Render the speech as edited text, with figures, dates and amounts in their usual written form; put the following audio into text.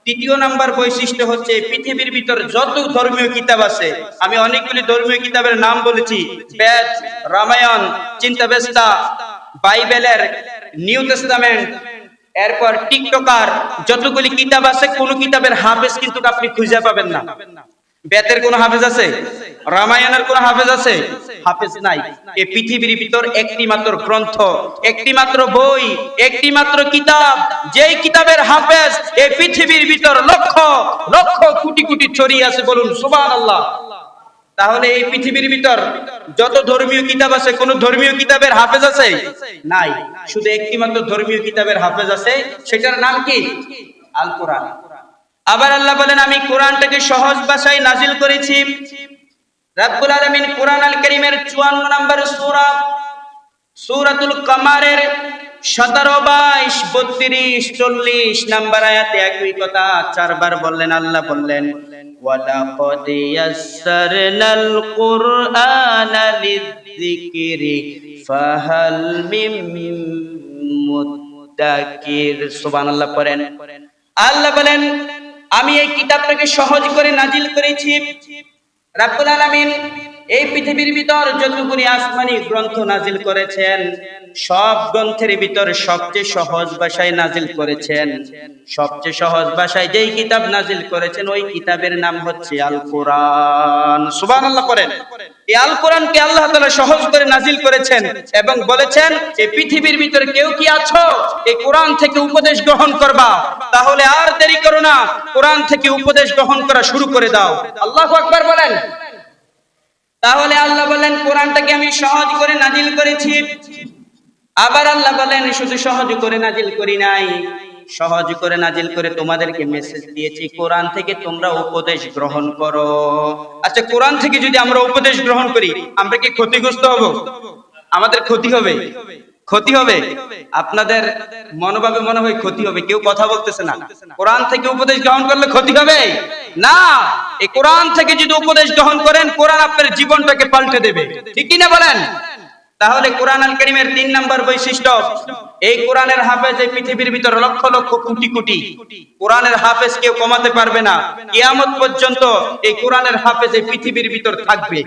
তৃতীয় নাম্বার বৈশিষ্ট্য হচ্ছে পৃথিবীর ভিতর যত ধর্মীয় কিতাব আছে, আমি অনেকগুলি ধর্মীয় কিতাবের নাম বলেছি, বেদ, রামায়ণ, চিন্তাবেস্তা, বাইবেলের নিউ টেস্টামেন্ট, এরপর টিকটকার, যতগুলি কিতাব আছে কোন কিতাবের হাফেজ কিন্তু আপনি খুঁজে পাবেন না। বেদের কোন হাফেজ আছে? রামায়ণের কোন হাফেজ আছে? হাফেজ নাই। এই পৃথিবীর ভিতর একটি মাত্র গ্রন্থ, একটি মাত্র বই, একটি মাত্র কিতাব, যেই কিতাবের হাফেজ এই পৃথিবীর ভিতর লক্ষ লক্ষ কোটি কোটি ছড়িয়ে আছে, বলুন সুবহানাল্লাহ। তাহলে এই পৃথিবীর ভিতর যত ধর্মীয় কিতাব আছে কোন ধর্মীয় কিতাবের হাফেজ আছে? নাই। শুধু একটি মাত্র ধর্মীয় কিতাবের হাফেজ আছে, সেটার নাম কি? আল কোরআন। আবার আল্লাহ বলেন, আমি কোরআনটাকে সহজ ভাষায় নাজিল করেছি। রব্বুল আলামিন কোরআন আল কারীমের 54 নম্বর সূরা সূরাতুল কামারের 17, 22, 32, 40 নম্বর আয়াতে একই কথা চারবার বললেন। আল্লাহ বললেন, ওয়ালাকাদ ইয়াসসারনাল কুরআনা লিযিকরি ফাহাল মিন মুদ্দাকির। সুবহানাল্লাহ পড়েন। আল্লাহ বলেন, আমি এই কিতাবটাকে সহজ করে নাজিল করেছি। রব্বুল আলামিন এই পৃথিবীর ভিতর যতগুলি আসমানি গ্রন্থ নাজিল করেছেন, সব গ্রন্থের ভিতর সবচেয়ে সহজ ভাষায় নাজিল করেছেন। সবচেয়ে সহজ ভাষায় যেই কিতাব নাজিল করেছেন ওই কিতাবের নাম হচ্ছে আল কোরআন। সুবহানাল্লাহ করেন। এই আল কোরআনকে আল্লাহ তাআলা সহজ করে নাজিল করেছেন এবং বলেছেন, এই পৃথিবীর ভিতরে কেউ কি আছো এই কোরআন থেকে উপদেশ গ্রহণ করবা? তাহলে আর দেরি করো না, কোরআন থেকে উপদেশ গ্রহণ করা শুরু করে দাও। আল্লাহু আকবার বলেন। তাহলে আল্লাহ বলেন, কোরআনটাকে আমি সহজ করে নাজিল করেছি। আবার আল্লাহ বলেন, শুধু সহজ করে নাজিল করি নাই, সহজ করে নাজিল করে তোমাদেরকে মেসেজ দিয়েছি, কোরআন থেকে তোমরা উপদেশ গ্রহণ করো। আচ্ছা, কোরআন থেকে যদি আমরা উপদেশ গ্রহণ করি, আমরা কি ক্ষতিগ্রস্ত হব? আমাদের ক্ষতি হবে? ক্ষতি হবে? আপনাদের মনোভাবে মনে হয় ক্ষতি হবে, কেউ কথা বলতেছে না। কোরআন থেকে উপদেশ গ্রহণ করলে ক্ষতি হবে না। এই কোরআন থেকে যদি উপদেশ গ্রহণ করেন, কোরআন আপনার জীবনটাকে পাল্টে দেবে, ঠিক কি না বলেন? তাহলে কোরআন আল কারীমের 3 নম্বর বৈশিষ্ট্য, এই কোরআনের হাফেজ এই পৃথিবীর ভিতর লক্ষ লক্ষ কোটি কোটি। কোরআনের হাফেজ কেউ কমাতে পারবে না, কিয়ামত পর্যন্ত এই কোরআনের হাফেজ এই পৃথিবীর ভিতর থাকবে।